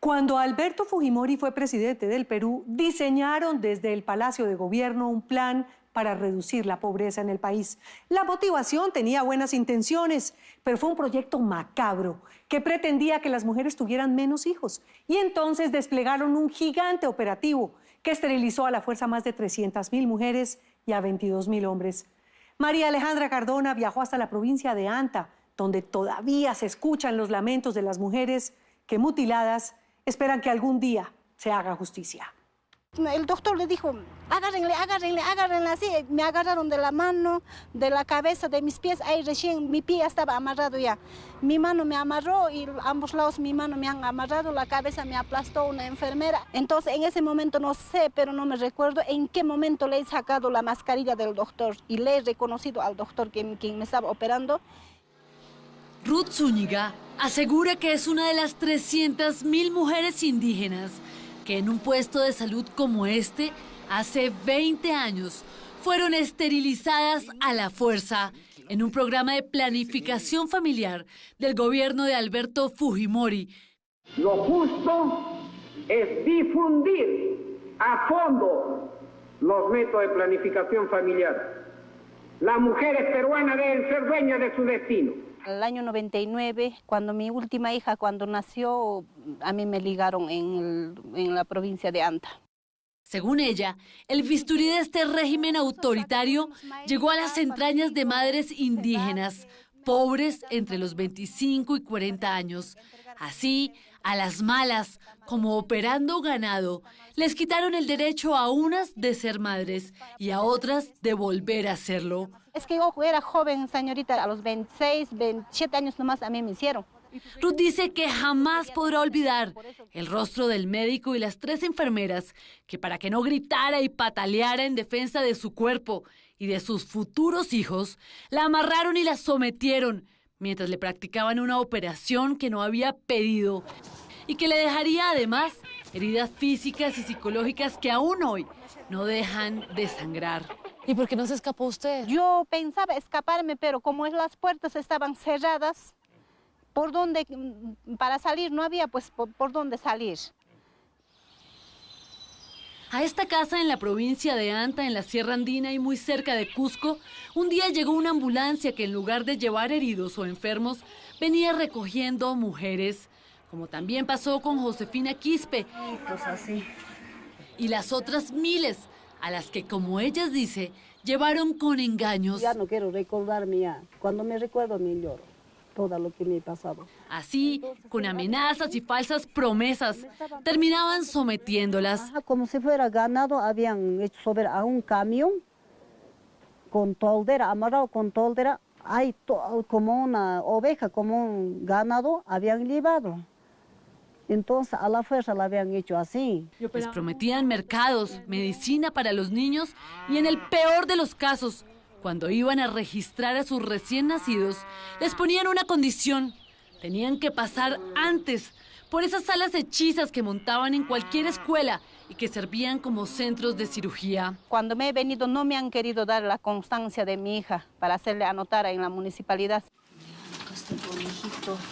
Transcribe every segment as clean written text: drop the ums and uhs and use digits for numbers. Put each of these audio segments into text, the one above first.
Cuando Alberto Fujimori fue presidente del Perú, diseñaron desde el Palacio de Gobierno un plan para reducir la pobreza en el país. La motivación tenía buenas intenciones, pero fue un proyecto macabro que pretendía que las mujeres tuvieran menos hijos. Y entonces desplegaron un gigante operativo que esterilizó a la fuerza a más de 300.000 mujeres y a 22.000 hombres. María Alejandra Cardona viajó hasta la provincia de Anta, donde todavía se escuchan los lamentos de las mujeres que, mutiladas, esperan que algún día se haga justicia. El doctor le dijo, agárrenle, agárrenle, agárrenle, así. Me agarraron de la mano, de la cabeza, de mis pies. Ahí recién mi pie estaba amarrado ya. Mi mano me amarró y ambos lados mi mano me han amarrado, la cabeza me aplastó una enfermera. Entonces en ese momento no sé, pero no me recuerdo en qué momento le he sacado la mascarilla del doctor y le he reconocido al doctor quien me estaba operando. Ruth Zúñiga asegura que es una de las 300.000 mujeres indígenas que en un puesto de salud como este, hace 20 años, fueron esterilizadas a la fuerza en un programa de planificación familiar del gobierno de Alberto Fujimori. Lo justo es difundir a fondo los métodos de planificación familiar. Las mujeres peruanas deben ser dueñas de su destino. En el año 99, cuando mi última hija, cuando nació, a mí me ligaron en la provincia de Anta. Según ella, el bisturí de este régimen autoritario llegó a las entrañas de madres indígenas, pobres entre los 25 y 40 años. Así, a las malas, como operando ganado, les quitaron el derecho a unas de ser madres y a otras de volver a serlo. Es que yo era joven, señorita, a los 26, 27 años nomás a mí me hicieron. Ruth dice que jamás podrá olvidar el rostro del médico y las 3 enfermeras que, para que no gritara y pataleara en defensa de su cuerpo y de sus futuros hijos, la amarraron y la sometieron mientras le practicaban una operación que no había pedido y que le dejaría además heridas físicas y psicológicas que aún hoy no dejan de sangrar. ¿Y por qué no se escapó usted? Yo pensaba escaparme, pero como las puertas estaban cerradas, ¿por dónde para salir? No había pues por dónde salir. A esta casa en la provincia de Anta, en la Sierra Andina y muy cerca de Cusco, un día llegó una ambulancia que en lugar de llevar heridos o enfermos, venía recogiendo mujeres, como también pasó con Josefina Quispe. Pues así. Y las otras miles, a las que, como ellas dice, llevaron con engaños. Ya no quiero recordarme ya. Cuando me recuerdo me lloro todo lo que me ha pasado. Así, con amenazas y falsas promesas, terminaban sometiéndolas. Ajá, como si fuera ganado, habían hecho sobre a un camión con toldera, amarrado con toldera. Hay como una oveja, como un ganado, habían llevado. Entonces a la fuerza la habían hecho así. Les prometían mercados, medicina para los niños y en el peor de los casos, cuando iban a registrar a sus recién nacidos, les ponían una condición. Tenían que pasar antes por esas salas hechizas que montaban en cualquier escuela y que servían como centros de cirugía. Cuando me he venido no me han querido dar la constancia de mi hija para hacerle anotar en la municipalidad.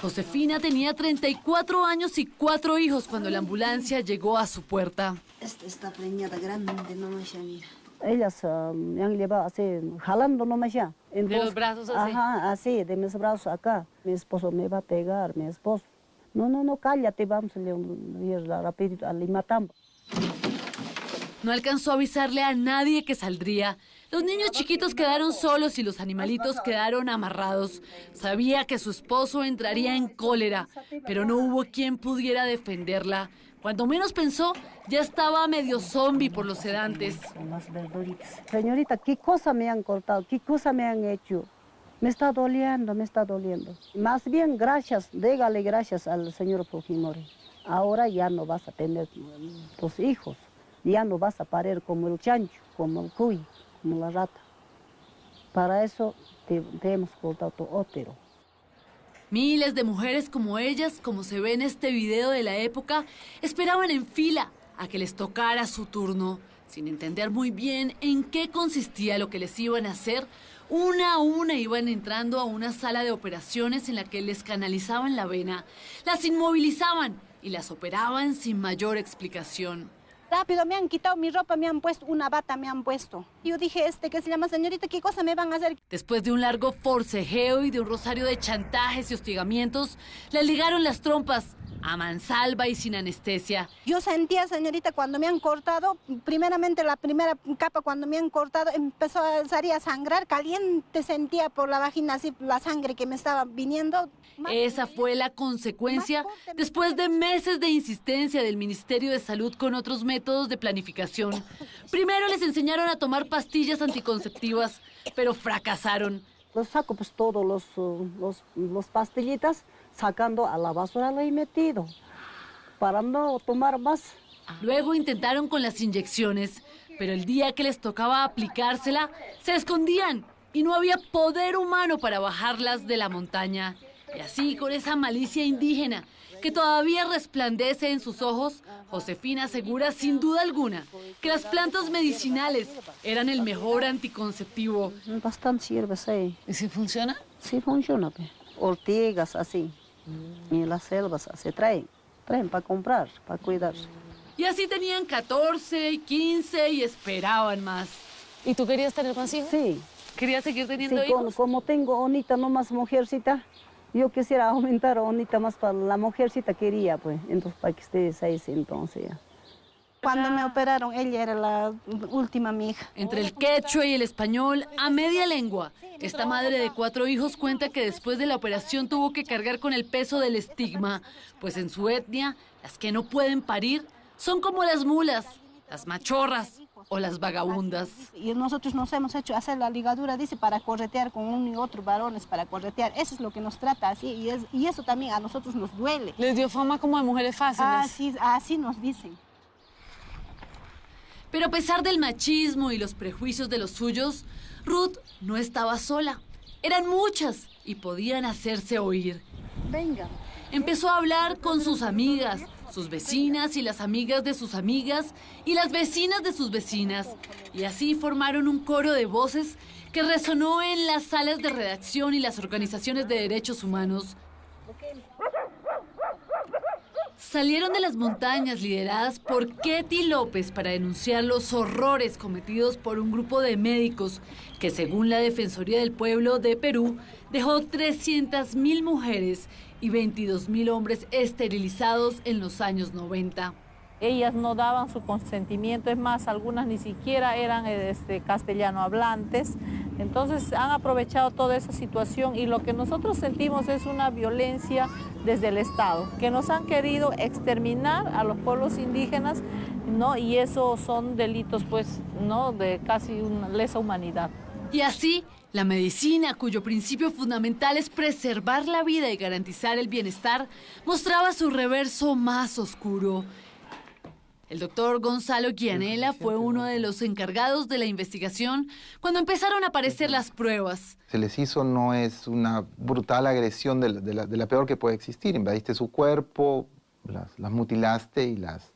Josefina tenía 34 años y 4 hijos cuando la ambulancia llegó a su puerta. Esta está preñada grande, no me mira. Ellas me han llevado así, jalando nomás ya. Entonces, ¿de los brazos así? Ajá, así, de mis brazos acá. Mi esposo me va a pegar, mi esposo. No, cállate, vamos a ir rapidito, le matamos. No alcanzó a avisarle a nadie que saldría. Los niños chiquitos quedaron solos y los animalitos quedaron amarrados. Sabía que su esposo entraría en cólera, pero no hubo quien pudiera defenderla. Cuando menos pensó, ya estaba medio zombie por los sedantes. Señorita, ¿qué cosa me han cortado? ¿Qué cosa me han hecho? Me está doliendo, me está doliendo. Más bien, gracias, dígale gracias al señor Fujimori. Ahora ya no vas a tener tus hijos. Ya no vas a parir como el chancho, como el cuy, como la rata. Para eso te hemos cortado tu útero. Miles de mujeres como ellas, como se ve en este video de la época, esperaban en fila a que les tocara su turno. Sin entender muy bien en qué consistía lo que les iban a hacer, una a una iban entrando a una sala de operaciones en la que les canalizaban la vena, las inmovilizaban y las operaban sin mayor explicación. Rápido me han quitado mi ropa, me han puesto una bata, me han puesto. Yo dije, ¿qué se llama, señorita? ¿Qué cosa me van a hacer? Después de un largo forcejeo y de un rosario de chantajes y hostigamientos, les ligaron las trompas a mansalva y sin anestesia. Yo sentía, señorita, cuando me han cortado, primeramente la primera capa cuando me han cortado empezó a salir a sangrar, caliente sentía por la vagina, así la sangre que me estaba viniendo. Esa fue la consecuencia después de meses de insistencia del Ministerio de Salud con otros métodos de planificación. Primero les enseñaron a tomar pastillas anticonceptivas, pero fracasaron. Los saco pues todos los pastillitas, sacando a la basura lo he metido, para no tomar más. Luego intentaron con las inyecciones, pero el día que les tocaba aplicársela, se escondían y no había poder humano para bajarlas de la montaña. Y así, con esa malicia indígena que todavía resplandece en sus ojos, Josefina asegura sin duda alguna que las plantas medicinales eran el mejor anticonceptivo. Bastante sirve, sí. ¿Y si funciona? Sí funciona, pues. Ortigas así, y las selvas se traen para comprar, para cuidar. Y así tenían 14 y 15 y esperaban más. ¿Y tú querías tener más hijos? Sí. ¿Querías seguir teniendo Sí, hijos? como tengo ahorita nomás mujercita, yo quisiera aumentar ahorita más para la mujercita quería, pues, entonces para que esté 6 entonces ya. Cuando me operaron, ella era la última mi hija. Entre el quechua y el español, a media lengua, esta madre de 4 hijos cuenta que después de la operación tuvo que cargar con el peso del estigma, pues en su etnia, las que no pueden parir son como las mulas, las machorras o las vagabundas. Y nosotros nos hemos hecho hacer la ligadura, dice, para corretear con uno y otro varones, para corretear. Eso es lo que nos trata así, y eso también a nosotros nos duele. Les dio fama como de mujeres fáciles. Así nos dicen. Pero a pesar del machismo y los prejuicios de los suyos, Ruth no estaba sola. Eran muchas y podían hacerse oír. Venga. Empezó a hablar con sus amigas, sus vecinas y las amigas de sus amigas y las vecinas de sus vecinas. Y así formaron un coro de voces que resonó en las salas de redacción y las organizaciones de derechos humanos. Salieron de las montañas lideradas por Ketty López para denunciar los horrores cometidos por un grupo de médicos que, según la Defensoría del Pueblo de Perú, dejó 300.000 mujeres y 22.000 hombres esterilizados en los años 90. Ellas no daban su consentimiento, es más, algunas ni siquiera eran castellano hablantes. Entonces han aprovechado toda esa situación y lo que nosotros sentimos es una violencia desde el Estado, que nos han querido exterminar a los pueblos indígenas, ¿no? Y eso son delitos, pues, ¿no? De casi una lesa humanidad. Y así, la medicina, cuyo principio fundamental es preservar la vida y garantizar el bienestar, mostraba su reverso más oscuro. El doctor Gonzalo Gianella fue uno de los encargados de la investigación cuando empezaron a aparecer las pruebas. Se les hizo no es una brutal agresión de la peor que puede existir. Invadiste su cuerpo, las mutilaste y las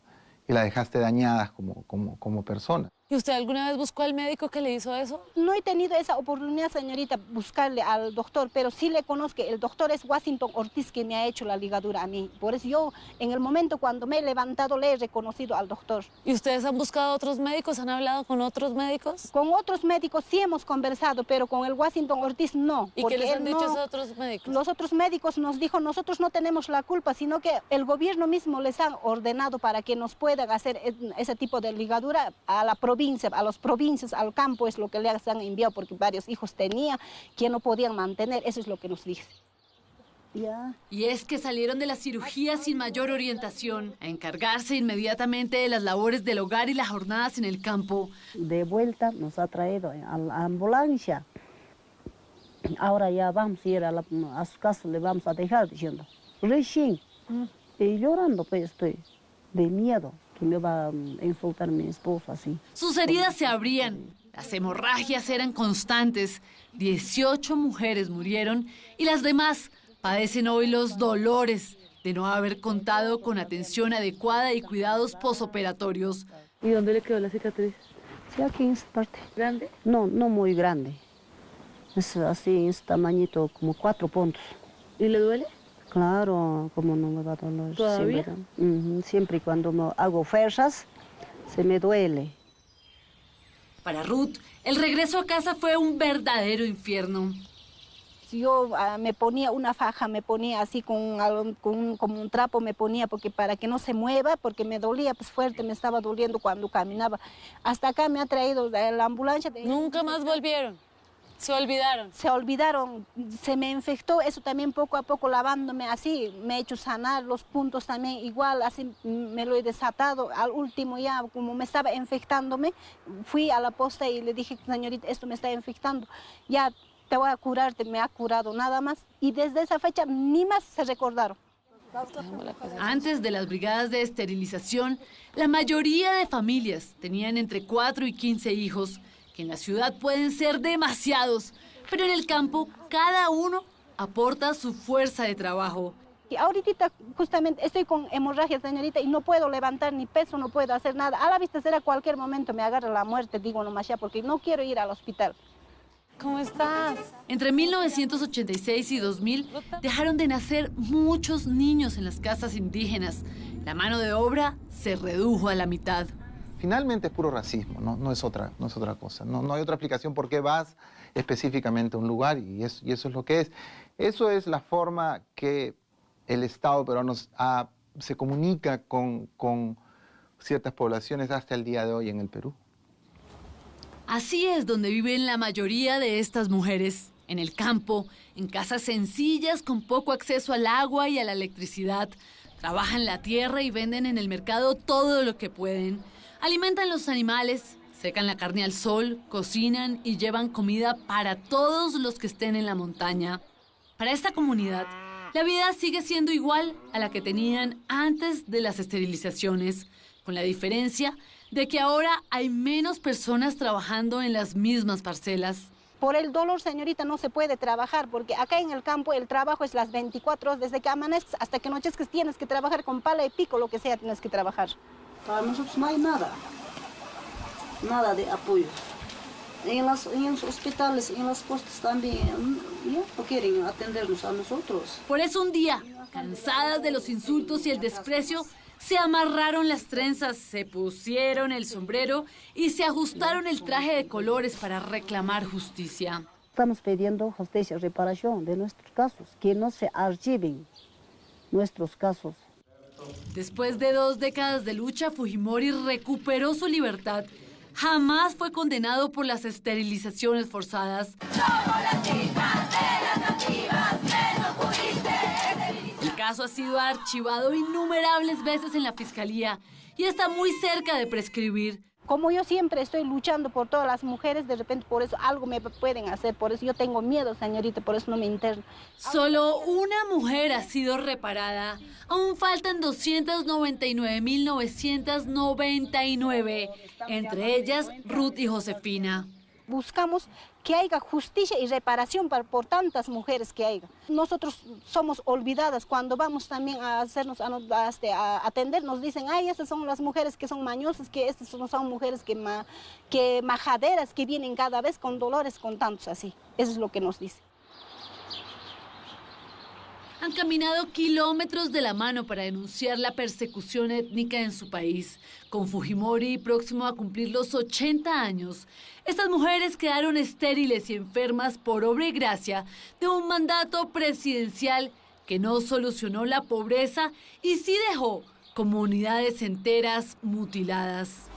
dejaste dañadas como persona. ¿Y usted alguna vez buscó al médico que le hizo eso? No he tenido esa oportunidad, señorita, buscarle al doctor, pero sí le conozco. El doctor es Washington Ortiz, que me ha hecho la ligadura a mí. Por eso yo, en el momento cuando me he levantado, le he reconocido al doctor. ¿Y ustedes han buscado a otros médicos? ¿Han hablado con otros médicos? Con otros médicos sí hemos conversado, pero con el Washington Ortiz no. ¿Y qué les han dicho esos otros médicos? Los otros médicos nos dijo, nosotros no tenemos la culpa, sino que el gobierno mismo les ha ordenado para que nos puedan hacer ese tipo de ligadura a la provincia, a las provincias, al campo, es lo que les han enviado, porque varios hijos tenía que no podían mantener, eso es lo que nos dice. Y es que salieron de la cirugía sin mayor orientación, a encargarse inmediatamente de las labores del hogar y las jornadas en el campo. De vuelta nos ha traído a la ambulancia. Ahora ya vamos a ir a su casa, le vamos a dejar diciendo, recién. Y llorando pues estoy, de miedo que me va a insultar mi esposo así. Sus heridas se abrían, las hemorragias eran constantes, 18 mujeres murieron y las demás padecen hoy los dolores de no haber contado con atención adecuada y cuidados posoperatorios. ¿Y dónde le quedó la cicatriz? Sí, aquí en esta parte. ¿Grande? No muy grande. Es así, en este tamañito, como 4 puntos. ¿Y le duele? Claro, como no me va a doler. ¿Todavía? Siempre y cuando hago fuerzas, se me duele. Para Ruth, el regreso a casa fue un verdadero infierno. Yo me ponía una faja, me ponía así como un trapo, me ponía porque para que no se mueva, porque me dolía pues fuerte, me estaba doliendo cuando caminaba. Hasta acá me ha traído la ambulancia. ¿Nunca más volvieron? ¿Se olvidaron? Se olvidaron, se me infectó, eso también poco a poco lavándome así, me he hecho sanar los puntos también igual, así me lo he desatado. Al último ya, como me estaba infectándome, fui a la posta y le dije, señorita, esto me está infectando, ya te voy a curarte, me ha curado nada más. Y desde esa fecha ni más se recordaron. Antes de las brigadas de esterilización, la mayoría de familias tenían entre 4 y 15 hijos, que en la ciudad pueden ser demasiados, pero en el campo cada uno aporta su fuerza de trabajo. Y ahorita justamente estoy con hemorragia, señorita, y no puedo levantar ni peso, no puedo hacer nada. A la vista será cualquier momento me agarra la muerte, digo nomás ya, porque no quiero ir al hospital. ¿Cómo estás? Entre 1986 y 2000 dejaron de nacer muchos niños en las casas indígenas. La mano de obra se redujo a la mitad. Finalmente es puro racismo, no es otra cosa. No hay otra explicación por qué vas específicamente a un lugar y eso es lo que es. Eso es la forma que el Estado peruano se comunica con ciertas poblaciones hasta el día de hoy en el Perú. Así es donde viven la mayoría de estas mujeres, en el campo, en casas sencillas con poco acceso al agua y a la electricidad. Trabajan la tierra y venden en el mercado todo lo que pueden. Alimentan los animales, secan la carne al sol, cocinan y llevan comida para todos los que estén en la montaña. Para esta comunidad, la vida sigue siendo igual a la que tenían antes de las esterilizaciones, con la diferencia de que ahora hay menos personas trabajando en las mismas parcelas. Por el dolor, señorita, no se puede trabajar, porque acá en el campo el trabajo es las 24 horas, desde que amanezcas hasta que anochezcas tienes que trabajar con pala y pico, lo que sea tienes que trabajar. Para nosotros no hay nada de apoyo. En los hospitales, en las postas también, no quieren atendernos a nosotros. Por eso un día, cansadas de los insultos y el desprecio, se amarraron las trenzas, se pusieron el sombrero y se ajustaron el traje de colores para reclamar justicia. Estamos pidiendo justicia, reparación de nuestros casos, que no se archiven nuestros casos. Después de 2 décadas de lucha, Fujimori recuperó su libertad. Jamás fue condenado por las esterilizaciones forzadas. Somos las hijas de las nativas que no pudiste. El caso ha sido archivado innumerables veces en la fiscalía y está muy cerca de prescribir. Como yo siempre estoy luchando por todas las mujeres, de repente por eso algo me pueden hacer, por eso yo tengo miedo, señorita, por eso no me interno. Solo una mujer ha sido reparada. Aún faltan 299.999, entre ellas Ruth y Josefina. Buscamos que haya justicia y reparación por tantas mujeres que haya. Nosotros somos olvidadas cuando vamos también a hacernos, a atender, nos dicen, ay, estas son las mujeres que son mañosas, que estas no son mujeres que majaderas, que vienen cada vez con dolores, con tantos así. Eso es lo que nos dicen. Han caminado kilómetros de la mano para denunciar la persecución étnica en su país. Con Fujimori próximo a cumplir los 80 años, estas mujeres quedaron estériles y enfermas por obra y gracia de un mandato presidencial que no solucionó la pobreza y sí dejó comunidades enteras mutiladas.